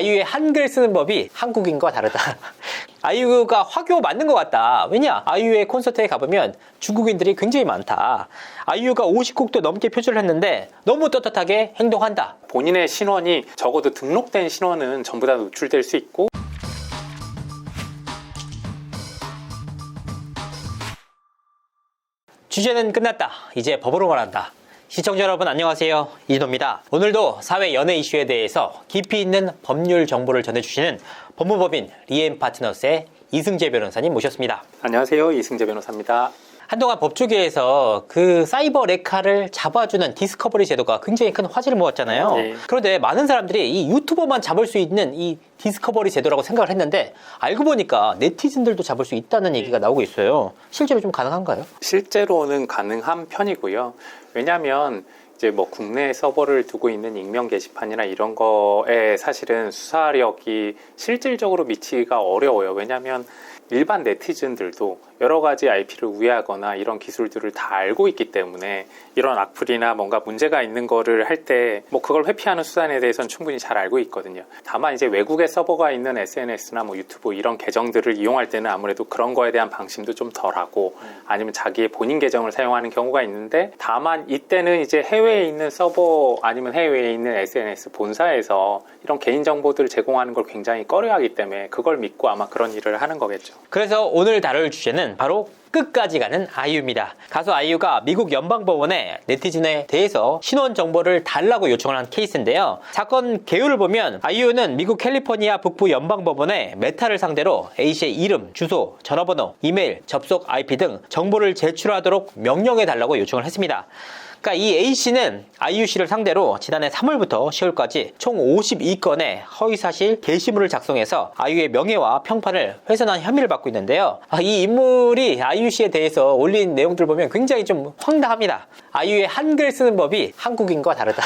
아이유의 한글 쓰는 법이 한국인과 다르다. 아이유가 화교 맞는 것 같다. 왜냐? 아이유의 콘서트에 가보면 중국인들이 굉장히 많다. 아이유가 50곡도 넘게 표절을 했는데 너무 떳떳하게 행동한다. 본인의 신원이 적어도 등록된 신원은 전부 다 노출될 수 있고, 주제는 끝났다. 이제 법으로 말한다. 시청자 여러분 안녕하세요. 이진호입니다. 오늘도 사회 연예 이슈에 대해서 깊이 있는 법률 정보를 전해주시는 법무법인 리엠파트너스의 이승재 변호사님 모셨습니다. 안녕하세요. 이승재 변호사입니다. 한동안 법조계에서 그 사이버 레카를 잡아주는 디스커버리 제도가 굉장히 큰 화제를 모았잖아요. 네. 그런데 많은 사람들이 이 유튜버만 잡을 수 있는 이 디스커버리 제도라고 생각을 했는데 알고 보니까 네티즌들도 잡을 수 있다는 얘기가 나오고 있어요. 실제로 좀 가능한가요? 실제로는 가능한 편이고요. 왜냐하면 이제 뭐 국내 서버를 두고 있는 익명 게시판이나 이런 거에 사실은 수사력이 실질적으로 미치기가 어려워요. 왜냐하면 일반 네티즌들도 여러 가지 IP를 우회하거나 이런 기술들을 다 알고 있기 때문에 이런 악플이나 뭔가 문제가 있는 거를 할 때 뭐 그걸 회피하는 수단에 대해서는 충분히 잘 알고 있거든요. 다만 이제 외국에 서버가 있는 SNS나 뭐 유튜브 이런 계정들을 이용할 때는 아무래도 그런 거에 대한 방심도 좀 덜하고 아니면 자기의 본인 계정을 사용하는 경우가 있는데, 다만 이때는 이제 해외에 있는 서버 아니면 해외에 있는 SNS 본사에서 이런 개인정보들을 제공하는 걸 굉장히 꺼려하기 때문에 그걸 믿고 아마 그런 일을 하는 거겠죠. 그래서 오늘 다룰 주제는 바로 끝까지 가는 아이유입니다. 가수 아이유가 미국 연방법원에 네티즌에 대해서 신원 정보를 달라고 요청을 한 케이스인데요. 사건 개요를 보면 아이유는 미국 캘리포니아 북부 연방법원에 메타를 상대로 A씨의 이름, 주소, 전화번호, 이메일, 접속 IP 등 정보를 제출하도록 명령해 달라고 요청을 했습니다. 그러니까 이 A씨는 아이유씨를 상대로 지난해 3월부터 10월까지 총 52건의 허위사실 게시물을 작성해서 아이유의 명예와 평판을 훼손한 혐의를 받고 있는데요. 이 인물이 아이유씨에 대해서 올린 내용들 보면 굉장히 좀 황당합니다. 아이유의 한글 쓰는 법이 한국인과 다르다.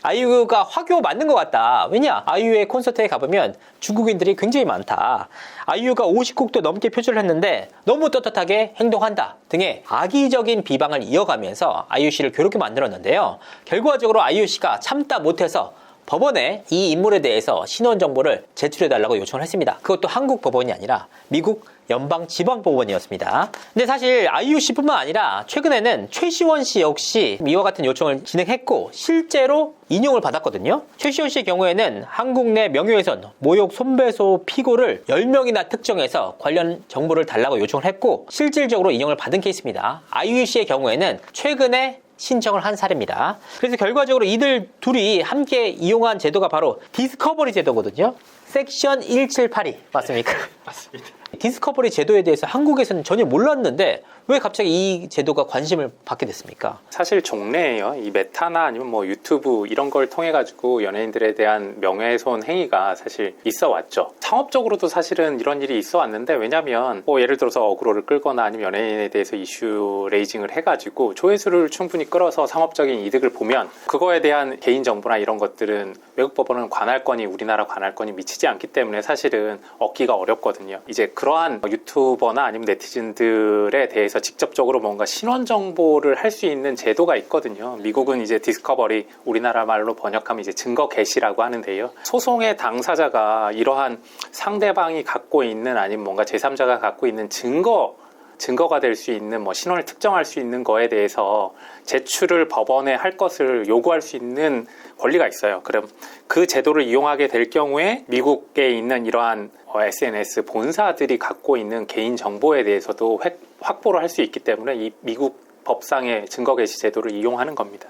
아이유가 화교 맞는 것 같다. 왜냐? 아이유의 콘서트에 가보면 중국인들이 굉장히 많다. 아이유가 50곡도 넘게 표절을 했는데 너무 떳떳하게 행동한다 등의 악의적인 비방을 이어가면서 아이유씨를 괴롭게 만들었는데요. 결과적으로 아이유씨가 참다 못해서 법원에 이 인물에 대해서 신원 정보를 제출해달라고 요청을 했습니다. 그것도 한국 법원이 아니라 미국 연방지방법원이었습니다. 근데 사실 아이유 씨뿐만 아니라 최근에는 최시원 씨 역시 이와 같은 요청을 진행했고 실제로 인용을 받았거든요. 최시원 씨의 경우에는 한국 내 명예훼손, 모욕, 손배소 피고를 10명이나 특정해서 관련 정보를 달라고 요청을 했고 실질적으로 인용을 받은 케이스입니다. 아이유 씨의 경우에는 최근에 신청을 한 사례입니다. 그래서 결과적으로 이들 둘이 함께 이용한 제도가 바로 디스커버리 제도거든요. 섹션 1782 맞습니까? 맞습니다. 디스커버리 제도에 대해서 한국에서는 전혀 몰랐는데 왜 갑자기 이 제도가 관심을 받게 됐습니까? 사실 종래예요. 이 메타나 아니면 뭐 유튜브 이런 걸 통해 가지고 연예인들에 대한 명예훼손 행위가 사실 있어 왔죠. 상업적으로도 사실은 이런 일이 있어 왔는데, 왜냐면 뭐 예를 들어서 어그로를 끌거나 아니면 연예인에 대해서 이슈 레이징을 해가지고 조회수를 충분히 끌어서 상업적인 이득을 보면 그거에 대한 개인정보나 이런 것들은 외국 법원은 관할권이 우리나라 관할권이 미치지 않기 때문에 사실은 얻기가 어렵거든요. 이제 그러한 유튜버나 아니면 네티즌들에 대해서 직접적으로 뭔가 신원 정보를 할 수 있는 제도가 있거든요. 미국은 이제 디스커버리, 우리나라 말로 번역하면 이제 증거 개시라고 하는데요. 소송의 당사자가 이러한 상대방이 갖고 있는 아니면 뭔가 제3자가 갖고 있는 증거가 될 수 있는 뭐 신원을 특정할 수 있는 거에 대해서 제출을 법원에 할 것을 요구할 수 있는 권리가 있어요. 그럼 그 제도를 이용하게 될 경우에 미국에 있는 이러한 SNS 본사들이 갖고 있는 개인 정보에 대해서도 확보를 할 수 있기 때문에 이 미국 법상의 증거 개시 제도를 이용하는 겁니다.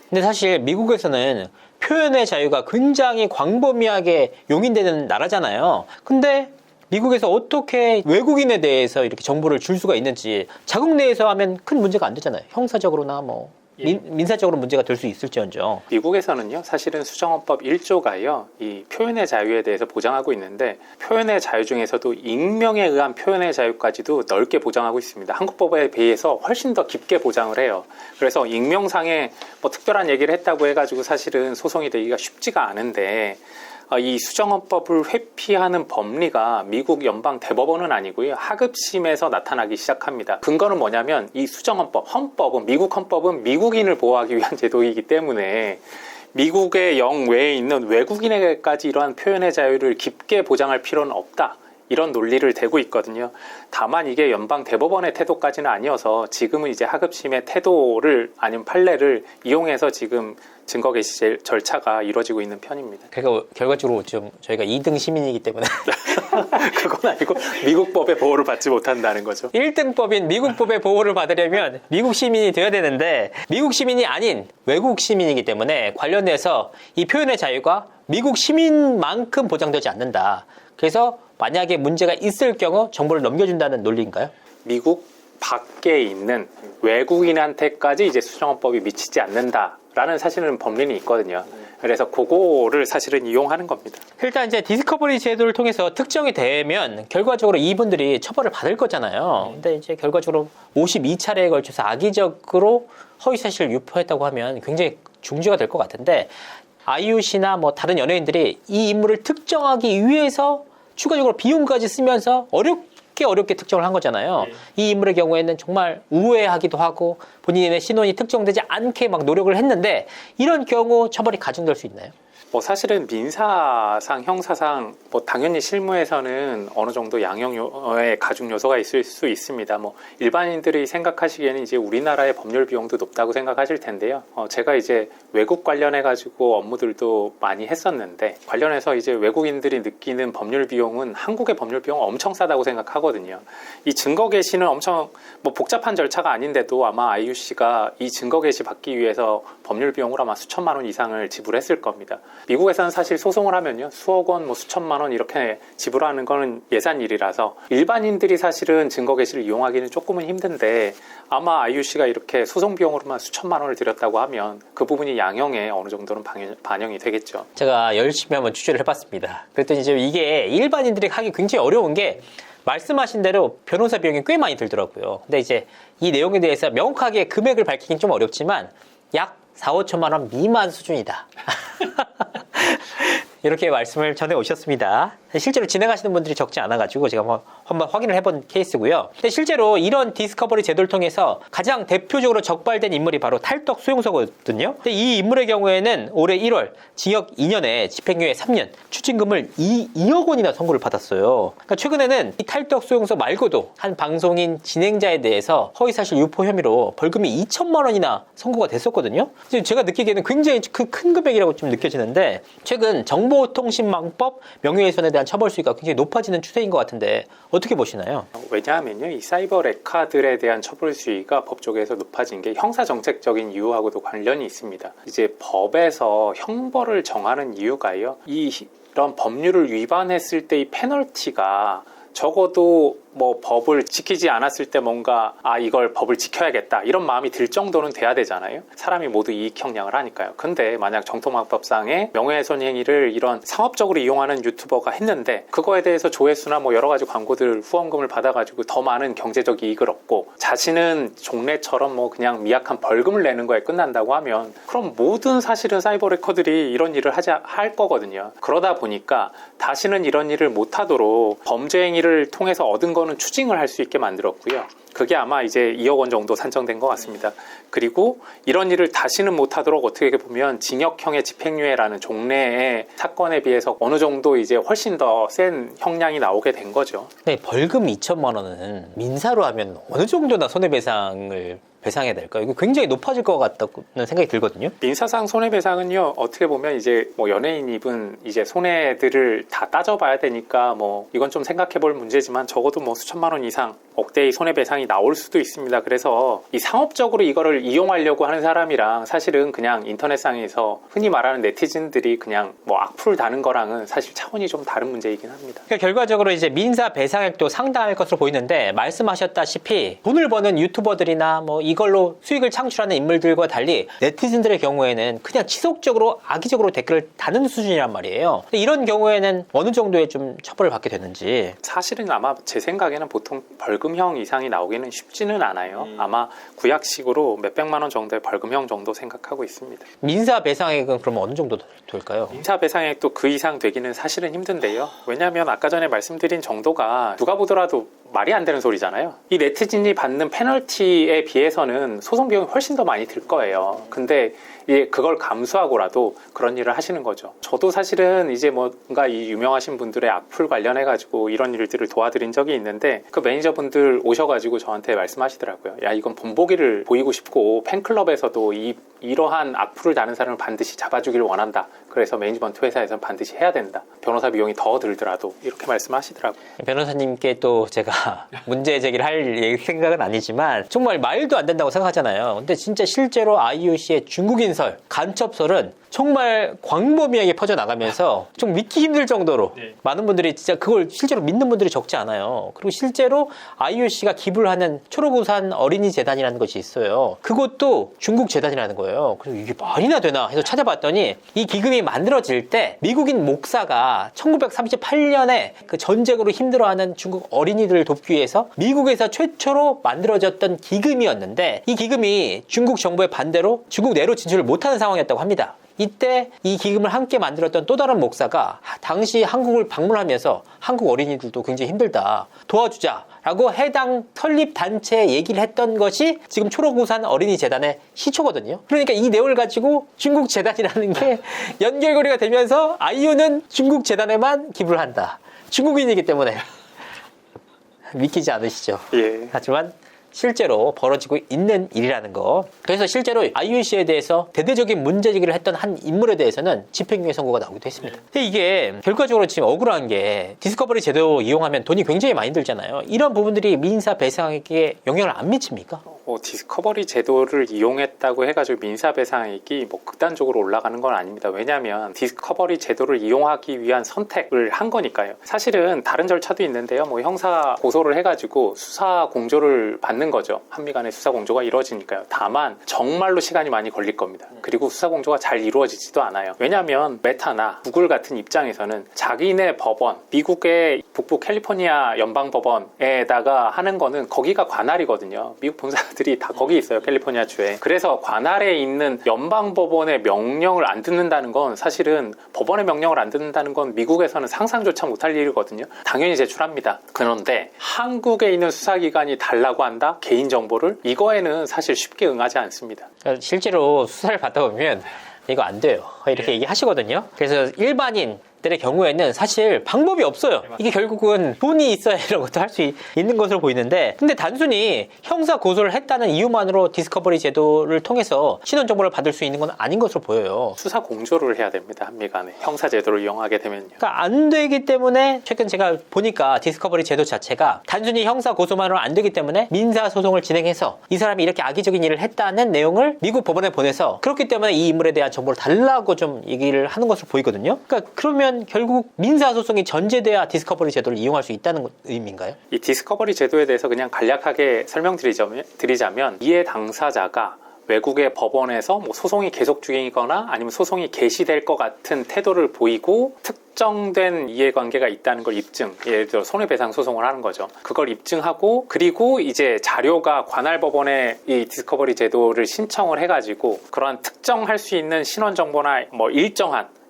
근데 사실 미국에서는 표현의 자유가 굉장히 광범위하게 용인되는 나라잖아요. 근데 미국에서 어떻게 외국인에 대해서 이렇게 정보를 줄 수가 있는지 자국 내에서 하면 큰 문제가 안 되잖아요. 형사적으로나 뭐 민사적으로 문제가 될 수 있을지언정. 미국에서는요, 사실은 수정헌법 1조가요, 이 표현의 자유에 대해서 보장하고 있는데, 표현의 자유 중에서도 익명에 의한 표현의 자유까지도 넓게 보장하고 있습니다. 한국 법에 비해서 훨씬 더 깊게 보장을 해요. 그래서 익명상에 뭐 특별한 얘기를 했다고 해가지고 사실은 소송이 되기가 쉽지가 않은데, 이 수정헌법을 회피하는 법리가 미국 연방 대법원은 아니고요, 하급심에서 나타나기 시작합니다. 근거는 뭐냐면 이 수정헌법, 헌법은 미국 헌법은 미국인을 보호하기 위한 제도이기 때문에 미국의 영 외에 있는 외국인에게까지 이러한 표현의 자유를 깊게 보장할 필요는 없다. 이런 논리를 대고 있거든요. 다만 이게 연방 대법원의 태도까지는 아니어서 지금은 이제 하급심의 태도를 아니면 판례를 이용해서 지금 증거 개시 절차가 이루어지고 있는 편입니다. 그러니까 결과적으로 좀 저희가 2등 시민이기 때문에 그건 아니고 미국 법의 보호를 받지 못한다는 거죠. 1등법인 미국 법의 보호를 받으려면 미국 시민이 되어야 되는데 미국 시민이 아닌 외국 시민이기 때문에 관련해서 이 표현의 자유가 미국 시민만큼 보장되지 않는다. 그래서 만약에 문제가 있을 경우 정보를 넘겨준다는 논리인가요? 미국 밖에 있는 외국인한테까지 이제 수정헌법이 미치지 않는다라는 사실은 법리는 있거든요. 그래서 그거를 사실은 이용하는 겁니다. 일단 이제 디스커버리 제도를 통해서 특정이 되면 결과적으로 이분들이 처벌을 받을 거잖아요. 근데 이제 결과적으로 52차례에 걸쳐서 악의적으로 허위사실을 유포했다고 하면 굉장히 중죄가 될 것 같은데 아이유 씨나 뭐 다른 연예인들이 이 인물을 특정하기 위해서 추가적으로 비용까지 쓰면서 어렵게 특정을 한 거잖아요. 이 인물의 경우에는 정말 우회하기도 하고 본인의 신원이 특정되지 않게 막 노력을 했는데 이런 경우 처벌이 가중될 수 있나요? 뭐 사실은 민사상, 형사상 뭐 당연히 실무에서는 어느 정도 양형의 가중 요소가 있을 수 있습니다. 뭐 일반인들이 생각하시기에는 이제 우리나라의 법률 비용도 높다고 생각하실 텐데요. 제가 이제 외국 관련해 가지고 업무들도 많이 했었는데 관련해서 이제 외국인들이 느끼는 법률 비용은 한국의 법률 비용은 엄청 싸다고 생각하거든요. 이 증거 개시는 엄청 뭐 복잡한 절차가 아닌데도 아마 아이유 씨가 이 증거 개시 받기 위해서 법률 비용으로 아마 수천만 원 이상을 지불했을 겁니다. 미국에서는 사실 소송을 하면요 수억 원, 뭐 수천만 원 이렇게 지불하는 거는 예산일이라서 일반인들이 사실은 증거 개시를 이용하기는 조금은 힘든데 아마 아이유 씨가 이렇게 소송 비용으로만 수천만 원을 들였다고 하면 그 부분이 양형에 어느 정도는 반영이 되겠죠. 제가 열심히 한번 취재를 해봤습니다. 그랬더니 이제 이게 일반인들이 하기 굉장히 어려운 게 말씀하신 대로 변호사 비용이 꽤 많이 들더라고요. 근데 이제 이 내용에 대해서 명확하게 금액을 밝히긴 좀 어렵지만 약 4, 5천만 원 미만 수준이다. 이렇게 말씀을 전해 오셨습니다. 실제로 진행하시는 분들이 적지 않아가지고 제가 한번 확인을 해본 케이스고요. 근데 실제로 이런 디스커버리 제도를 통해서 가장 대표적으로 적발된 인물이 바로 탈덕 수용소거든요. 근데 이 인물의 경우에는 올해 1월 징역 2년에 집행유예 3년, 추징금을 2억 원이나 선고를 받았어요. 그러니까 최근에는 이 탈덕 수용소 말고도 한 방송인 진행자에 대해서 허위사실 유포 혐의로 벌금이 2천만 원이나 선고가 됐었거든요. 지금 제가 느끼기에는 굉장히 큰 금액이라고 좀 느껴지는데 최근 정보통신망법 명예훼손에 대한 처벌 수위가 굉장히 높아지는 추세인 것 같은데 어떻게 보시나요? 왜냐하면요, 이 사이버 레카들에 대한 처벌 수위가 법 쪽에서 높아진 게 형사 정책적인 이유하고도 관련이 있습니다. 이제 법에서 형벌을 정하는 이유가요, 이런 법률을 위반했을 때 이 페널티가 적어도 뭐 법을 지키지 않았을 때 뭔가 이걸 법을 지켜야겠다 이런 마음이 들 정도는 돼야 되잖아요. 사람이 모두 이익 형량을 하니까요. 근데 만약 정통망법상의 명예훼손 행위를 이런 상업적으로 이용하는 유튜버가 했는데 그거에 대해서 조회수나 뭐 여러 가지 광고들 후원금을 받아가지고 더 많은 경제적 이익을 얻고 자신은 종래처럼 뭐 그냥 미약한 벌금을 내는 거에 끝난다고 하면 그럼 모든 사실은 사이버 레커들이 이런 일을 할 거거든요. 그러다 보니까 다시는 이런 일을 못하도록 범죄 행위를 통해서 얻은 거는 추징을 할 수 있게 만들었고요. 그게 아마 이제 2억 원 정도 산정된 것 같습니다. 그리고 이런 일을 다시는 못하도록 어떻게 보면 징역형의 집행유예라는 종래의 사건에 비해서 어느 정도 이제 훨씬 더 센 형량이 나오게 된 거죠. 네, 벌금 2천만 원은 민사로 하면 어느 정도나 손해배상을 배상해야 될까요? 이거 굉장히 높아질 것 같다는 생각이 들거든요. 민사상 손해배상은요, 어떻게 보면 이제 뭐 연예인 입은 이제 손해들을 다 따져봐야 되니까 뭐 이건 좀 생각해볼 문제지만 적어도 뭐 수천만 원 이상 억대의 손해배상이 나올 수도 있습니다. 그래서 이 상업적으로 이거를 이용하려고 하는 사람이랑 사실은 그냥 인터넷상에서 흔히 말하는 네티즌들이 그냥 뭐 악플 다는 거랑은 사실 차원이 좀 다른 문제이긴 합니다. 그러니까 결과적으로 이제 민사 배상액도 상당할 것으로 보이는데 말씀하셨다시피 돈을 버는 유튜버들이나 뭐 이걸로 수익을 창출하는 인물들과 달리 네티즌들의 경우에는 그냥 지속적으로 악의적으로 댓글을 다는 수준이란 말이에요. 근데 이런 경우에는 어느 정도의 좀 처벌을 받게 되는지. 사실은 아마 제 생각에는 보통 벌금형 이상이 나오기는 쉽지는 않아요. 아마 구약식으로 몇백만 원 정도의 벌금형 정도 생각하고 있습니다. 민사 배상액은 그러면 어느 정도 될까요? 민사 배상액도 그 이상 되기는 사실은 힘든데요. 왜냐하면 아까 전에 말씀드린 정도가 누가 보더라도 말이 안 되는 소리잖아요. 이 네티즌이 받는 페널티에 비해서는 소송 비용이 훨씬 더 많이 들 거예요. 근데 그걸 감수하고라도 그런 일을 하시는 거죠. 저도 사실은 이제 뭔가 이 유명하신 분들의 악플 관련해가지고 이런 일들을 도와드린 적이 있는데 그 매니저분들 오셔가지고 저한테 말씀하시더라고요. 야, 이건 본보기를 보이고 싶고 팬클럽에서도 이러한 악플을 다는 사람을 반드시 잡아주기를 원한다. 그래서 매니지먼트 회사에서는 반드시 해야 된다. 변호사 비용이 더 들더라도 이렇게 말씀하시더라고요. 변호사님께 또 제가 문제 제기를 할 생각은 아니지만 정말 말도 안 된다고 생각하잖아요. 근데 진짜 실제로 아이유 씨의 중국인설, 간첩설은 정말 광범위하게 퍼져나가면서 좀 믿기 힘들 정도로 많은 분들이 진짜 그걸 실제로 믿는 분들이 적지 않아요. 그리고 실제로 아이유 씨가 기부를 하는 초록우산 어린이 재단이라는 것이 있어요. 그것도 중국 재단이라는 거예요. 그래서 이게 말이나 되나 해서 찾아봤더니 이 기금이 만들어질 때 미국인 목사가 1938년에 그 전쟁으로 힘들어하는 중국 어린이들을 돕기 위해서 미국에서 최초로 만들어졌던 기금이었는데 이 기금이 중국 정부의 반대로 중국 내로 진출을 못하는 상황이었다고 합니다. 이때 이 기금을 함께 만들었던 또 다른 목사가 당시 한국을 방문하면서 한국 어린이들도 굉장히 힘들다, 도와주자라고 해당 설립 단체에 얘기를 했던 것이 지금 초록우산 어린이 재단의 시초거든요. 그러니까 이 내용을 가지고 중국 재단이라는 게 연결고리가 되면서 아이유는 중국 재단에만 기부를 한다. 중국인이기 때문에 믿기지 않으시죠? 예. 하지만 실제로 벌어지고 있는 일이라는 거. 그래서 실제로 아이유 씨에 대해서 대대적인 문제 제기를 했던 한 인물에 대해서는 집행유예 선고가 나오기도 했습니다. 근데 이게 결과적으로 지금 억울한 게 디스커버리 제도 이용하면 돈이 굉장히 많이 들잖아요. 이런 부분들이 민사 배상액에 영향을 안 미칩니까? 디스커버리 제도를 이용했다고 해가지고 민사배상액이 극단적으로 올라가는 건 아닙니다. 왜냐하면 디스커버리 제도를 이용하기 위한 선택을 한 거니까요. 사실은 다른 절차도 있는데요. 형사 고소를 해가지고 수사 공조를 받는 거죠. 한미 간의 수사 공조가 이루어지니까요. 다만 정말로 시간이 많이 걸릴 겁니다. 그리고 수사 공조가 잘 이루어지지도 않아요. 왜냐하면 메타나 구글 같은 입장에서는 자기네 법원, 미국의 북부 캘리포니아 연방법원에다가 하는 거는 거기가 관할이거든요. 미국 본사들이 다 거기 있어요. 캘리포니아 주에. 그래서 관할에 있는 연방법원의 명령을 안 듣는다는 건 사실은 법원의 명령을 안 듣는다는 건 미국에서는 상상조차 못할 일이거든요. 당연히 제출합니다. 그런데 한국에 있는 수사기관이 달라고 한다? 개인정보를? 이거에는 사실 쉽게 응하지 않습니다. 실제로 수사를 받다 보면 이거 안 돼요. 이렇게 얘기하시거든요. 그래서 일반인들의 경우에는 사실 방법이 없어요. 이게 결국은 돈이 있어야 이런 것도 할 수 있는 것으로 보이는데, 근데 단순히 형사 고소를 했다는 이유만으로 디스커버리 제도를 통해서 신원 정보를 받을 수 있는 건 아닌 것으로 보여요. 수사 공조를 해야 됩니다. 한미 간에. 형사 제도를 이용하게 되면요. 그러니까 안 되기 때문에 최근 제가 보니까 디스커버리 제도 자체가 단순히 형사 고소만으로 안 되기 때문에 민사 소송을 진행해서 이 사람이 이렇게 악의적인 일을 했다는 내용을 미국 법원에 보내서 그렇기 때문에 이 인물에 대한 정보를 달라고 좀 얘기를 하는 것으로 보이거든요. 그러니까 그러면 결국 민사 소송이 전제돼야 디스커버리 제도를 이용할 수 있다는 의미인가요? 이 디스커버리 제도에 대해서 그냥 간략하게 설명드리자면 이해 당사자가 외국의 법원에서 소송이 계속 중이거나 아니면 소송이 개시될 것 같은 태도를 보이고 특정된 이해관계가 있다는 걸 입증, 예를 들어 손해배상 소송을 하는 거죠. 그걸 입증하고 그리고 이제 자료가 관할 법원에 이 디스커버리 제도를 신청을 해가지고 그러한 특정할 수 있는 신원 정보나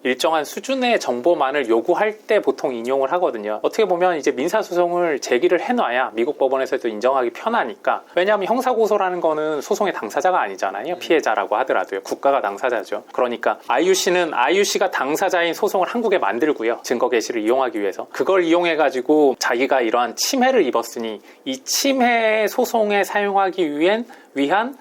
일정한 수준의 정보만을 요구할 때 보통 인용을 하거든요. 어떻게 보면 이제 민사소송을 제기를 해놔야 미국 법원에서도 인정하기 편하니까. 왜냐하면 형사고소라는 거는 소송의 당사자가 아니잖아요. 피해자라고 하더라도요. 국가가 당사자죠. 그러니까 아이유 씨가 당사자인 소송을 한국에 만들고요. 증거 개시를 이용하기 위해서. 그걸 이용해가지고 자기가 이러한 침해를 입었으니 이 침해 소송에 사용하기 위한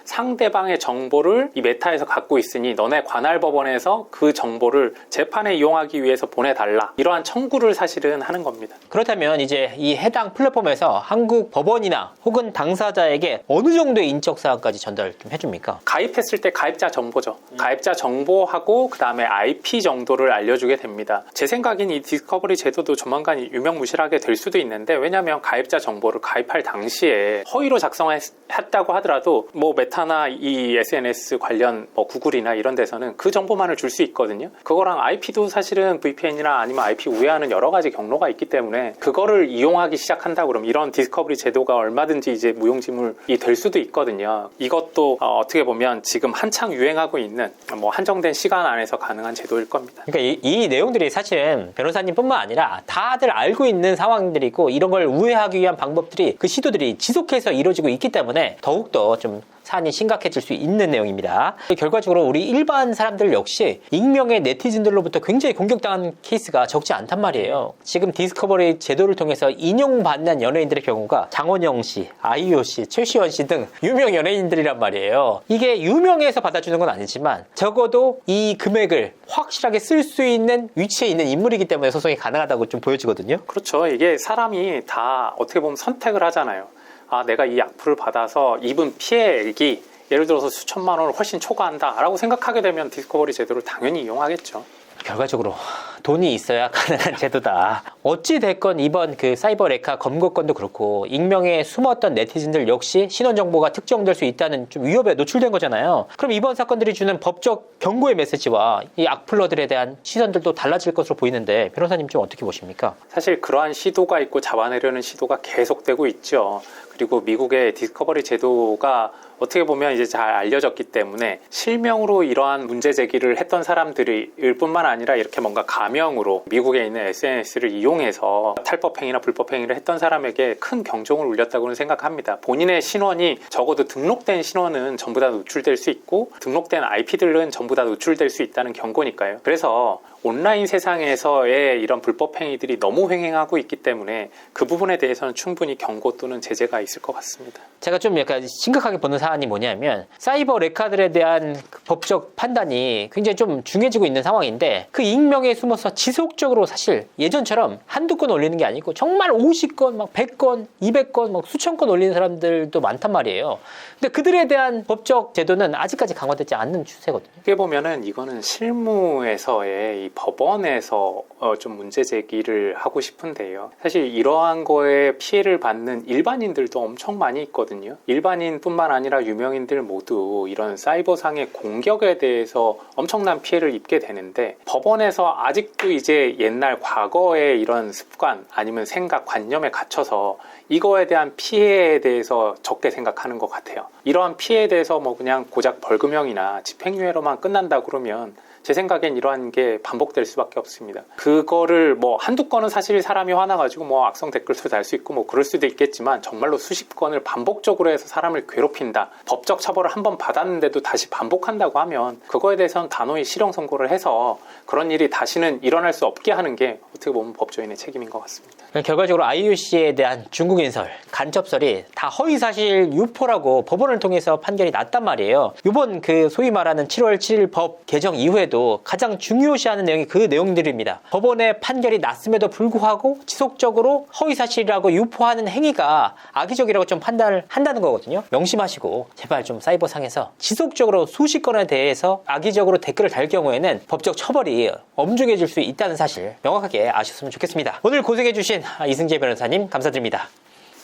상대방의 정보를 이 메타에서 갖고 있으니 너네 관할 법원에서 그 정보를 재판에 이용하기 위해서 보내달라. 이러한 청구를 사실은 하는 겁니다. 그렇다면 이제 이 해당 플랫폼에서 한국 법원이나 혹은 당사자에게 어느 정도의 인적사항까지 전달 좀 해줍니까? 가입했을 때 가입자 정보죠. 가입자 정보하고 그 다음에 IP 정도를 알려주게 됩니다. 제 생각엔 이 디스커버리 제도도 조만간 유명무실하게 될 수도 있는데, 왜냐하면 가입자 정보를 가입할 당시에 허위로 작성했다고 하더라도 하더라도 뭐 메타나 이 SNS 관련 뭐 구글이나 이런 데서는 그 정보만을 줄 수 있거든요. 그거랑 IP도 사실은 VPN이나 아니면 IP 우회하는 여러 가지 경로가 있기 때문에 그거를 이용하기 시작한다 그러면 이런 디스커버리 제도가 얼마든지 이제 무용지물이 될 수도 있거든요. 이것도 어떻게 보면 지금 한창 유행하고 있는 뭐 한정된 시간 안에서 가능한 제도일 겁니다. 그러니까 이 내용들이 사실은 변호사님뿐만 아니라 다들 알고 있는 상황들이고 이런 걸 우회하기 위한 방법들이 그 시도들이 지속해서 이루어지고 있기 때문에 더욱더 좀 사안이 심각해질 수 있는 내용입니다. 결과적으로 우리 일반 사람들 역시 익명의 네티즌들로부터 굉장히 공격당한 케이스가 적지 않단 말이에요. 지금 디스커버리 제도를 통해서 인용받는 연예인들의 경우가 장원영 씨, 아이유 씨, 최시원 씨 등 유명 연예인들이란 말이에요. 이게 유명해서 받아주는 건 아니지만 적어도 이 금액을 확실하게 쓸 수 있는 위치에 있는 인물이기 때문에 소송이 가능하다고 좀 보여지거든요. 그렇죠. 이게 사람이 다 어떻게 보면 선택을 하잖아요. 아, 내가 이 악플을 받아서 입은 피해액이 예를 들어서 수천만 원을 훨씬 초과한다 라고 생각하게 되면 디스커버리 제도를 당연히 이용하겠죠. 결과적으로 돈이 있어야 가능한 제도다. 어찌 됐건 이번 그 사이버 레카 검거건도 그렇고 익명에 숨었던 네티즌들 역시 신원 정보가 특정될 수 있다는 좀 위협에 노출된 거잖아요. 그럼 이번 사건들이 주는 법적 경고의 메시지와 이 악플러들에 대한 시선들도 달라질 것으로 보이는데 변호사님 좀 어떻게 보십니까? 사실 그러한 시도가 있고 잡아내려는 시도가 계속되고 있죠. 그리고 미국의 디스커버리 제도가 어떻게 보면 이제 잘 알려졌기 때문에 실명으로 이러한 문제 제기를 했던 사람들일 뿐만 아니라 이렇게 뭔가 가명으로 미국에 있는 SNS를 이용해서 탈법행위나 불법행위를 했던 사람에게 큰 경종을 울렸다고는 생각합니다. 본인의 신원이 적어도 등록된 신원은 전부 다 노출될 수 있고 등록된 IP들은 전부 다 노출될 수 있다는 경고니까요. 그래서 온라인 세상에서의 이런 불법행위들이 너무 횡행하고 있기 때문에 그 부분에 대해서는 충분히 경고 또는 제재가 있을 것 같습니다. 제가 좀 약간 심각하게 보는 사안이 뭐냐면 사이버 레카들에 대한 그 법적 판단이 굉장히 좀 중요해지고 있는 상황인데 그 익명에 숨어서 지속적으로 사실 예전처럼 한두 건 올리는 게 아니고 정말 50건, 막 100건, 200건, 막 수천 건 올리는 사람들도 많단 말이에요. 근데 그들에 대한 법적 제도는 아직까지 강화되지 않는 추세거든요. 어떻게 보면은 이거는 실무에서의 이 법원에서 좀 문제 제기를 하고 싶은데요. 사실 이러한 거에 피해를 받는 일반인들도 엄청 많이 있거든요. 일반인뿐만 아니라 유명인들 모두 이런 사이버상의 공격에 대해서 엄청난 피해를 입게 되는데 법원에서 아직도 이제 옛날 과거의 이런 습관 아니면 생각, 관념에 갇혀서 이거에 대한 피해에 대해서 적게 생각하는 것 같아요. 이러한 피해에 대해서 뭐 그냥 고작 벌금형이나 집행유예로만 끝난다 그러면 제 생각엔 이러한 게 반복될 수밖에 없습니다. 그거를 뭐 한두 건은 사실 사람이 화나가지고 뭐 악성 댓글도 달 수 있고 뭐 그럴 수도 있겠지만 정말로 수십 건을 반복적으로 해서 사람을 괴롭힌다. 법적 처벌을 한번 받았는데도 다시 반복한다고 하면 그거에 대해서는 단호히 실형 선고를 해서 그런 일이 다시는 일어날 수 없게 하는 게 어떻게 보면 법조인의 책임인 것 같습니다. 결과적으로 아이유 씨에 대한 중국인설, 간첩설이 다 허위사실 유포라고 법원을 통해서 판결이 났단 말이에요. 이번 그 소위 말하는 7월 7일 법 개정 이후에도 가장 중요시하는 내용이 그 내용들입니다. 법원의 판결이 났음에도 불구하고 지속적으로 허위사실이라고 유포하는 행위가 악의적이라고 좀 판단을 한다는 거거든요. 명심하시고 제발 좀 사이버상에서 지속적으로 수십 건에 대해서 악의적으로 댓글을 달 경우에는 법적 처벌이 엄중해질 수 있다는 사실 명확하게 아셨으면 좋겠습니다. 오늘 고생해주신 이승재 변호사님 감사드립니다.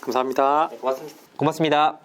감사합니다. 고맙습니다.